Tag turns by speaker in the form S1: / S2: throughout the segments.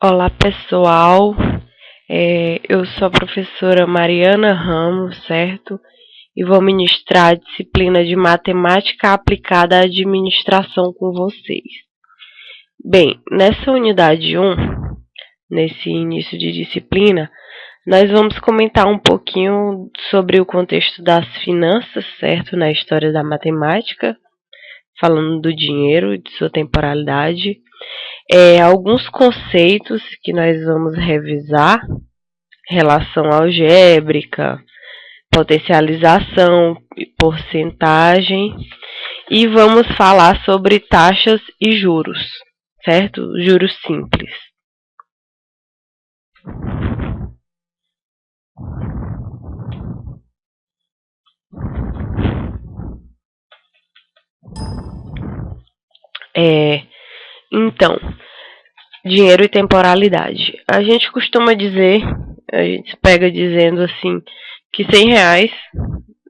S1: Olá pessoal, eu sou a professora Mariana Ramos, certo? E vou ministrar a disciplina de Matemática Aplicada à Administração com vocês. Bem, nessa unidade 1, nesse início de disciplina, nós vamos comentar um pouquinho sobre o contexto das finanças, certo? Na história da matemática, falando do dinheiro, de sua temporalidade. Alguns conceitos que nós vamos revisar: relação algébrica, potencialização, porcentagem, e vamos falar sobre taxas e juros, certo? Juros simples. Então, dinheiro e temporalidade. A gente costuma dizer, a gente pega dizendo assim, que R$100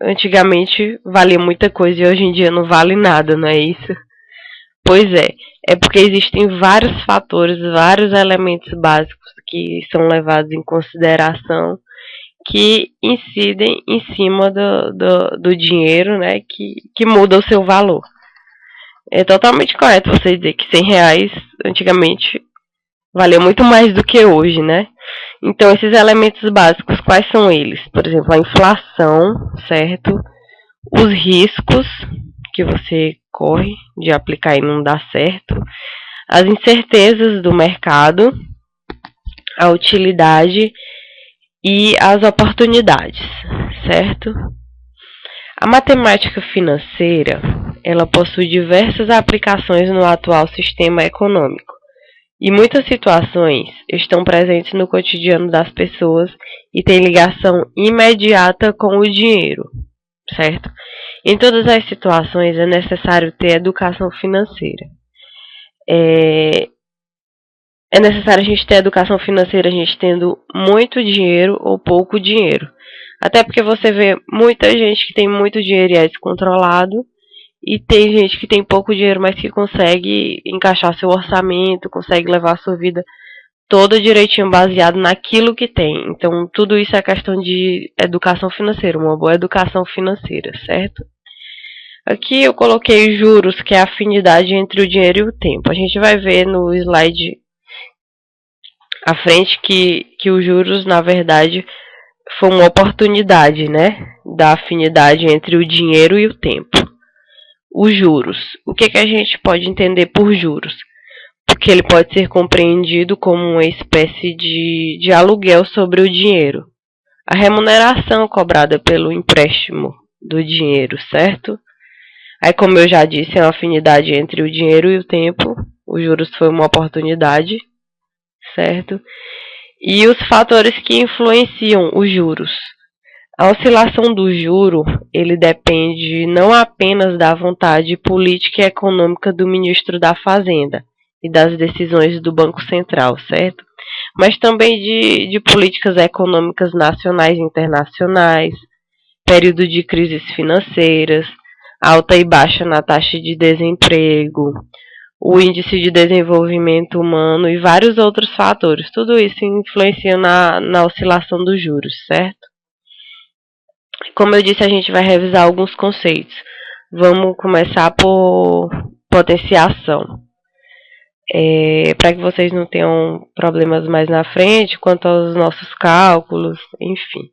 S1: antigamente valia muita coisa e hoje em dia não vale nada, não é isso? Pois é porque existem vários fatores, vários elementos básicos que são levados em consideração, que incidem em cima do dinheiro, né, que muda o seu valor. É totalmente correto você dizer que R$100 antigamente valia muito mais do que hoje, né? Então, esses elementos básicos, quais são eles? Por exemplo, a inflação, certo? Os riscos que você corre de aplicar e não dar certo, as incertezas do mercado, a utilidade e as oportunidades, certo? A matemática financeira, ela possui diversas aplicações no atual sistema econômico, e muitas situações estão presentes no cotidiano das pessoas e têm ligação imediata com o dinheiro, certo? Em todas as situações é necessário ter educação financeira. É necessário a gente ter educação financeira, a gente tendo muito dinheiro ou pouco dinheiro. Até porque você vê muita gente que tem muito dinheiro e é descontrolado, e tem gente que tem pouco dinheiro, mas que consegue encaixar seu orçamento, consegue levar a sua vida toda direitinho, baseado naquilo que tem. Então, tudo isso é questão de educação financeira, uma boa educação financeira, certo? Aqui eu coloquei juros, que é a afinidade entre o dinheiro e o tempo. A gente vai ver no slide à frente que os juros, na verdade, foi uma oportunidade, né, da afinidade entre o dinheiro e o tempo. Os juros. O que a gente pode entender por juros? Porque ele pode ser compreendido como uma espécie de aluguel sobre o dinheiro. A remuneração cobrada pelo empréstimo do dinheiro, certo? Aí, como eu já disse, é uma afinidade entre o dinheiro e o tempo. Os juros foi uma oportunidade, certo? E os fatores que influenciam os juros. A oscilação do juro, ele depende não apenas da vontade política e econômica do ministro da Fazenda e das decisões do Banco Central, certo? Mas também de políticas econômicas nacionais e internacionais, período de crises financeiras, alta e baixa na taxa de desemprego, o índice de desenvolvimento humano e vários outros fatores. Tudo isso influencia na oscilação dos juros, certo? Como eu disse, a gente vai revisar alguns conceitos. Vamos começar por potenciação. Para que vocês não tenham problemas mais na frente quanto aos nossos cálculos, enfim.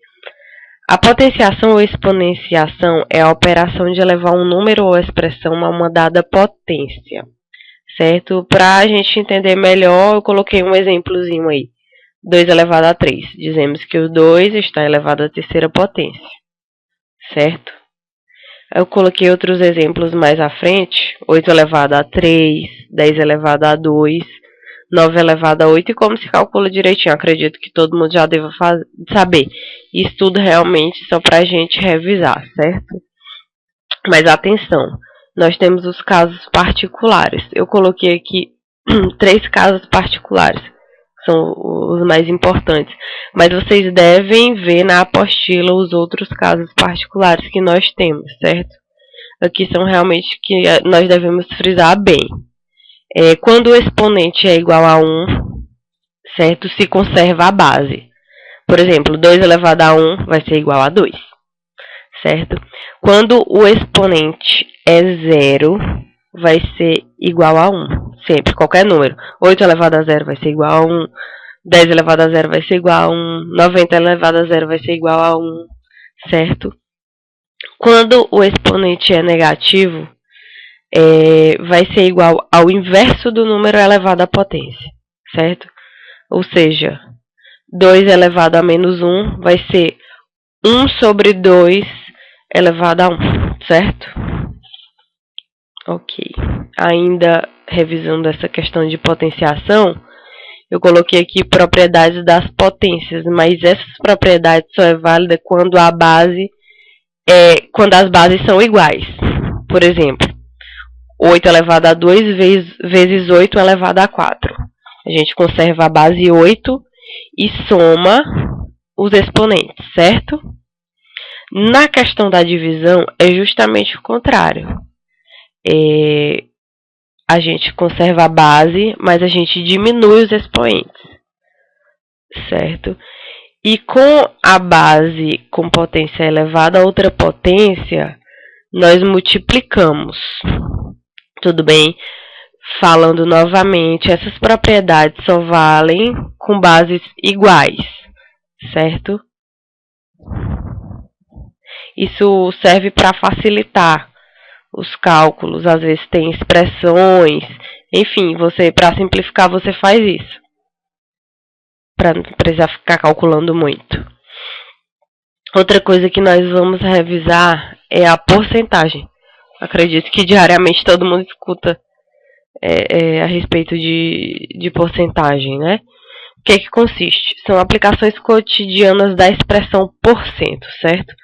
S1: A potenciação ou exponenciação é a operação de elevar um número ou expressão a uma dada potência, certo? Para a gente entender melhor, eu coloquei um exemplozinho aí. 2 elevado a 3. Dizemos que o 2 está elevado à terceira potência, certo? Eu coloquei outros exemplos mais à frente. 8 elevado a 3, 10 elevado a 2, 9 elevado a 8, e como se calcula direitinho. Acredito que todo mundo já deva saber. Isso tudo realmente só para a gente revisar, certo? Mas atenção, nós temos os casos particulares. Eu coloquei aqui 3 casos particulares, são os mais importantes. Mas vocês devem ver na apostila os outros casos particulares que nós temos, certo? Aqui são realmente que nós devemos frisar bem. Quando o exponente é igual a 1, certo? Se conserva a base. Por exemplo, 2 elevado a 1 vai ser igual a 2, certo? Quando o exponente é 0, vai ser igual a 1, sempre, qualquer número. 8 elevado a 0 vai ser igual a 1, 10 elevado a 0 vai ser igual a 1, 90 elevado a 0 vai ser igual a 1, certo? Quando o exponente é negativo, vai ser igual ao inverso do número elevado à potência, certo? Ou seja, 2 elevado a menos 1 vai ser 1 sobre 2 elevado a 1, certo? Ok. Ainda revisando essa questão de potenciação, eu coloquei aqui propriedades das potências, mas essas propriedades só é válida quando as bases são iguais. Por exemplo, 8 elevado a 2 vezes 8 elevado a 4. A gente conserva a base 8 e soma os exponentes, certo? Na questão da divisão, é justamente o contrário. A gente conserva a base, mas a gente diminui os expoentes, certo? E com a base com potência elevada a outra potência, nós multiplicamos. Tudo bem? Falando novamente, essas propriedades só valem com bases iguais, certo? Isso serve para facilitar os cálculos, às vezes tem expressões, enfim, para simplificar você faz isso, para não precisar ficar calculando muito. Outra coisa que nós vamos revisar é a porcentagem. Acredito que diariamente todo mundo escuta a respeito de porcentagem, né? O que é que consiste? São aplicações cotidianas da expressão porcento, certo?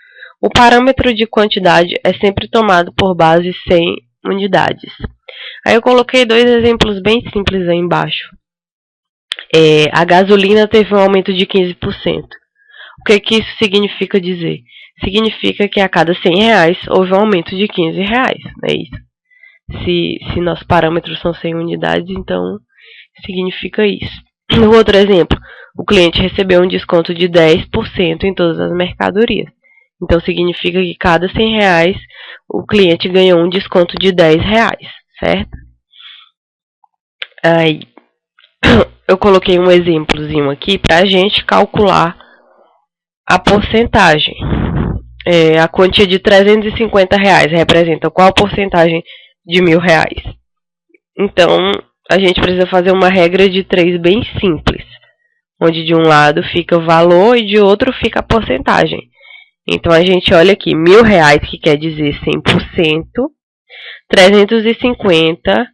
S1: O parâmetro de quantidade é sempre tomado por base 100 unidades. Aí eu coloquei 2 exemplos bem simples aí embaixo. A gasolina teve um aumento de 15%. O que que isso significa dizer? Significa que a cada 100 reais houve um aumento de 15 reais. É isso. Se nossos parâmetros são 100 unidades, então significa isso. No outro exemplo, o cliente recebeu um desconto de 10% em todas as mercadorias. Então significa que cada 100 reais o cliente ganhou um desconto de 10 reais, certo? Aí eu coloquei um exemplozinho aqui para a gente calcular a porcentagem. A quantia de 350 reais representa qual porcentagem de 1.000 reais? Então, a gente precisa fazer uma regra de 3 bem simples, onde de um lado fica o valor e de outro fica a porcentagem. Então, a gente olha aqui, 1.000 reais, que quer dizer 100%, 350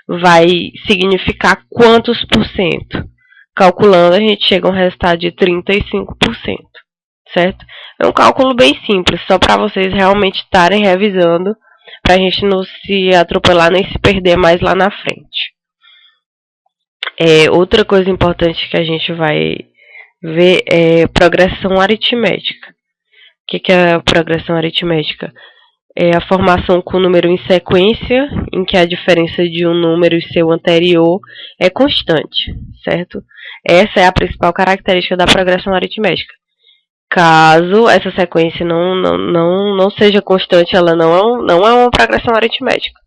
S1: vai significar quantos por cento? Calculando, a gente chega a um resultado de 35%, certo? É um cálculo bem simples, só para vocês realmente estarem revisando, para a gente não se atropelar nem se perder mais lá na frente. Outra coisa importante que a gente vai ver é progressão aritmética. O que é a progressão aritmética? É a formação com o número em sequência, em que a diferença de um número e seu anterior é constante, certo? Essa é a principal característica da progressão aritmética. Caso essa sequência não seja constante, ela não é uma progressão aritmética,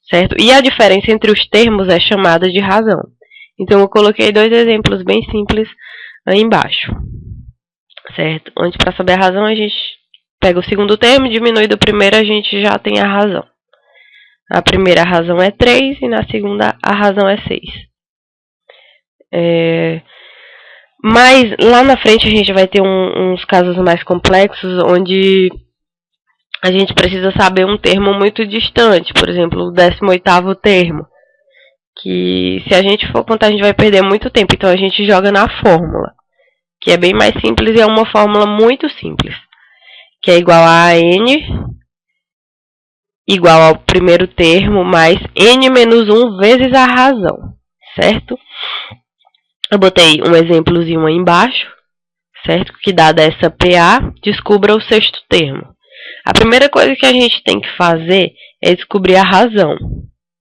S1: certo? E a diferença entre os termos é chamada de razão. Então, eu coloquei 2 exemplos bem simples aí embaixo, certo? Onde, para saber a razão, a gente pega o segundo termo, diminui do primeiro, a gente já tem a razão. A primeira razão é 3 e na segunda a razão é 6. Mas lá na frente a gente vai ter uns casos mais complexos, onde a gente precisa saber um termo muito distante. Por exemplo, o 18º termo, que se a gente for contar a gente vai perder muito tempo. Então a gente joga na fórmula, que é bem mais simples e é uma fórmula muito simples, que é igual a n igual ao primeiro termo mais n menos 1 vezes a razão, certo? Eu botei um exemplozinho aí embaixo, certo? Que dada essa PA, descubra o sexto termo. A primeira coisa que a gente tem que fazer é descobrir a razão,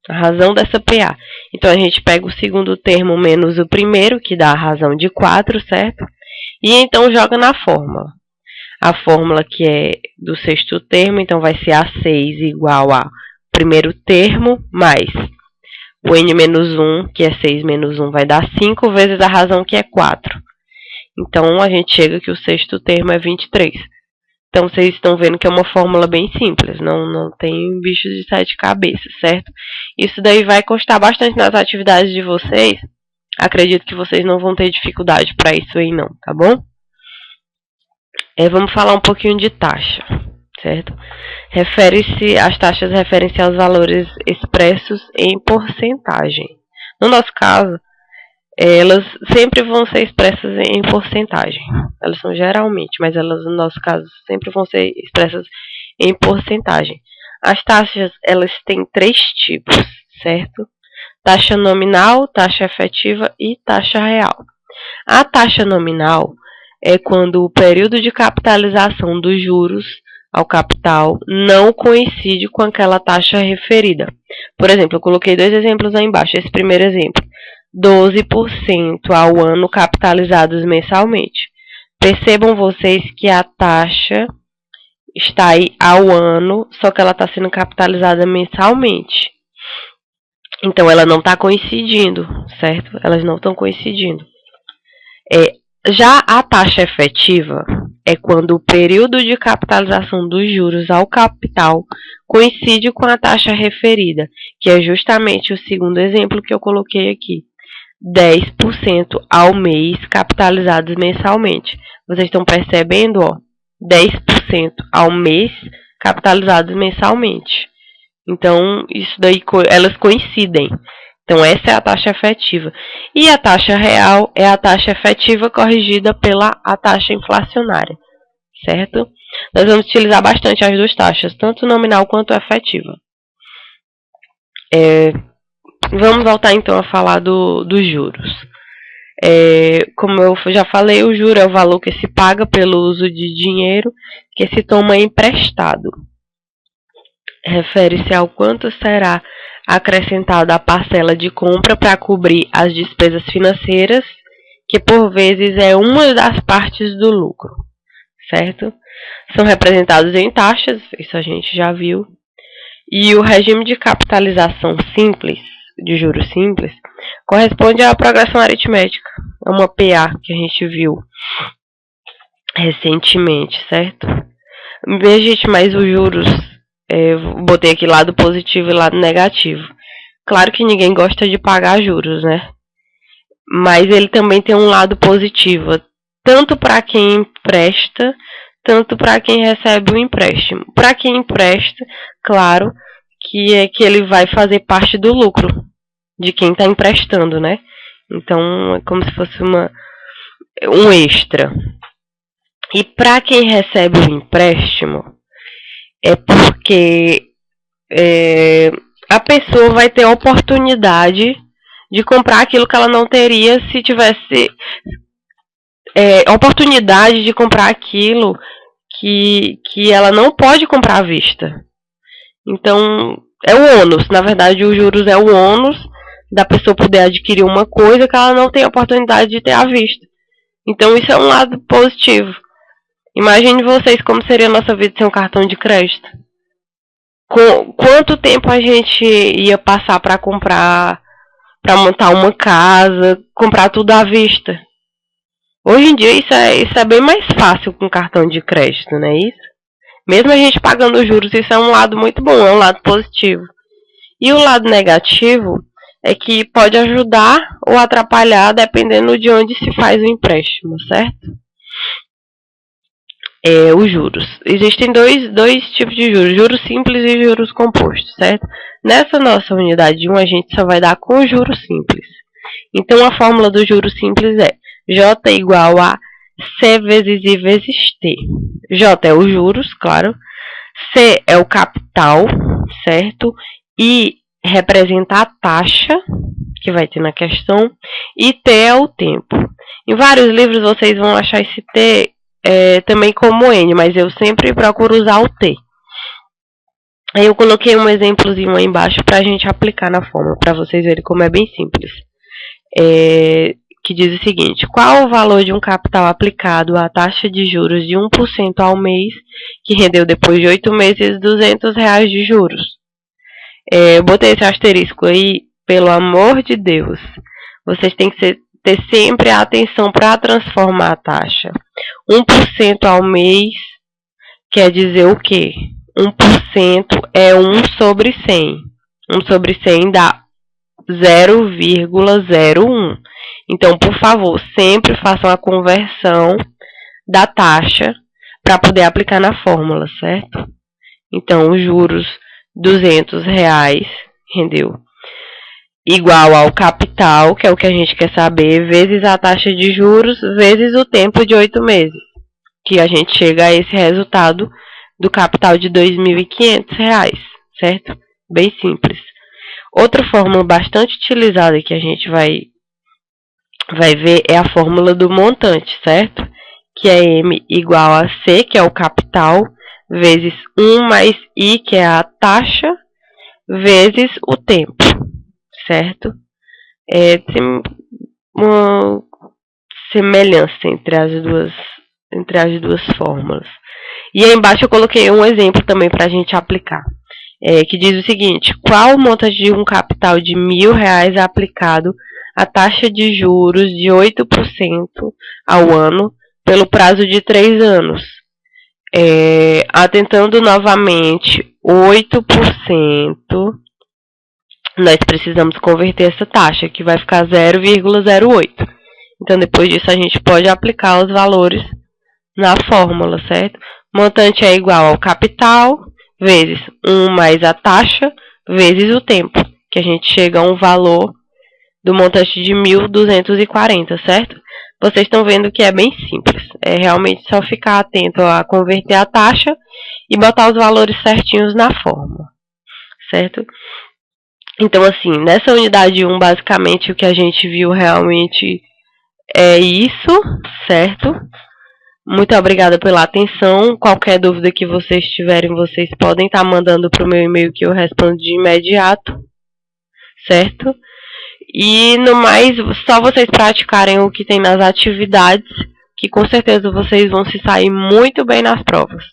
S1: A razão dessa PA. Então, a gente pega o segundo termo menos o primeiro, que dá a razão de 4, certo? E então joga na fórmula. A fórmula que é do sexto termo, então vai ser A6 igual a primeiro termo mais o n menos 1, que é 6 menos 1, vai dar 5 vezes a razão que é 4. Então, a gente chega que o sexto termo é 23. Então, vocês estão vendo que é uma fórmula bem simples, não tem bichos de 7 cabeças, certo? Isso daí vai constar bastante nas atividades de vocês. Acredito que vocês não vão ter dificuldade para isso aí não, tá bom? Vamos falar um pouquinho de taxa, certo? As taxas referem-se aos valores expressos em porcentagem. No nosso caso, elas sempre vão ser expressas em porcentagem. Elas são geralmente, mas elas no nosso caso sempre vão ser expressas em porcentagem. As taxas, elas têm 3 tipos, certo? Taxa nominal, taxa efetiva e taxa real. A taxa nominal é quando o período de capitalização dos juros ao capital não coincide com aquela taxa referida. Por exemplo, eu coloquei 2 exemplos aí embaixo. Esse primeiro exemplo, 12% ao ano capitalizados mensalmente. Percebam vocês que a taxa está aí ao ano, só que ela está sendo capitalizada mensalmente. Então, ela não está coincidindo, certo? Elas não estão coincidindo. Já a taxa efetiva é quando o período de capitalização dos juros ao capital coincide com a taxa referida, que é justamente o segundo exemplo que eu coloquei aqui. 10% ao mês capitalizados mensalmente. Vocês estão percebendo, ó? 10% ao mês capitalizados mensalmente. Então, isso daí, elas coincidem. Então, essa é a taxa efetiva. E a taxa real é a taxa efetiva corrigida pela a taxa inflacionária, certo? Nós vamos utilizar bastante as duas taxas, tanto nominal quanto efetiva. Vamos voltar então a falar dos juros. Como eu já falei, o juro é o valor que se paga pelo uso de dinheiro que se toma emprestado. Refere-se ao quanto será acrescentada a parcela de compra para cobrir as despesas financeiras, que por vezes é uma das partes do lucro, certo? São representados em taxas, isso a gente já viu. E o regime de capitalização simples, de juros simples, corresponde à progressão aritmética. É uma PA que a gente viu recentemente, certo? Gente, mas os juros, botei aqui lado positivo e lado negativo. Claro que ninguém gosta de pagar juros, né? Mas ele também tem um lado positivo, tanto para quem empresta, tanto para quem recebe o empréstimo. Para quem empresta, claro, que ele vai fazer parte do lucro de quem está emprestando, né? Então, é como se fosse um extra. E para quem recebe o empréstimo, é porque a pessoa vai ter a oportunidade de comprar aquilo que ela não teria se tivesse oportunidade de comprar aquilo que ela não pode comprar à vista. Então, é o ônus. Na verdade, os juros é o ônus da pessoa poder adquirir uma coisa que ela não tem a oportunidade de ter à vista. Então, isso é um lado positivo. Imagine vocês como seria a nossa vida sem um cartão de crédito. Quanto tempo a gente ia passar para comprar, para montar uma casa, comprar tudo à vista? Hoje em dia isso é bem mais fácil com cartão de crédito, não é isso? Mesmo a gente pagando juros, isso é um lado muito bom, é um lado positivo. E o lado negativo é que pode ajudar ou atrapalhar dependendo de onde se faz o empréstimo, certo? Os juros. Existem dois tipos de juros, juros simples e juros compostos, certo? Nessa nossa unidade 1, a gente só vai dar com juros simples. Então, a fórmula do juros simples é J igual a C vezes I vezes T. J é os juros, claro. C é o capital, certo? I representa a taxa que vai ter na questão. E T é o tempo. Em vários livros vocês vão achar esse T também como N, mas eu sempre procuro usar o T. Aí eu coloquei um exemplozinho aí embaixo para a gente aplicar na fórmula, para vocês verem como é bem simples. Que diz o seguinte: qual o valor de um capital aplicado à taxa de juros de 1% ao mês, que rendeu depois de 8 meses R$ 200 de juros? Eu botei esse asterisco aí, pelo amor de Deus. Vocês têm que ter sempre a atenção para transformar a taxa. 1% ao mês quer dizer o quê? 1% é 1 sobre 100. 1 sobre 100 dá 0,01. Então, por favor, sempre façam a conversão da taxa para poder aplicar na fórmula, certo? Então, os juros R$ 200 rendeu igual ao capital, que é o que a gente quer saber, vezes a taxa de juros, vezes o tempo de 8 meses, que a gente chega a esse resultado do capital de R$ 2.500, certo? Bem simples. Outra fórmula bastante utilizada que a gente vai ver é a fórmula do montante, certo? Que é M igual a C, que é o capital, vezes 1 mais I, que é a taxa, vezes o tempo, certo? Tem uma semelhança entre as duas fórmulas. E aí embaixo eu coloquei um exemplo também para a gente aplicar, que diz o seguinte: qual o montante de um capital de R$ 1.000 aplicado à taxa de juros de 8% ao ano pelo prazo de 3 anos? Atentando novamente 8%, nós precisamos converter essa taxa, que vai ficar 0,08. Então, depois disso, a gente pode aplicar os valores na fórmula, certo? Montante é igual ao capital, vezes 1 mais a taxa, vezes o tempo, que a gente chega a um valor do montante de 1.240, certo? Vocês estão vendo que é bem simples. É realmente só ficar atento a converter a taxa e botar os valores certinhos na fórmula, certo? Então, assim, nessa unidade 1, basicamente, o que a gente viu realmente é isso, certo? Muito obrigada pela atenção. Qualquer dúvida que vocês tiverem, vocês podem estar mandando para o meu e-mail que eu respondo de imediato, certo? E no mais, só vocês praticarem o que tem nas atividades, que com certeza vocês vão se sair muito bem nas provas,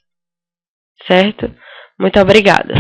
S1: certo? Muito obrigada.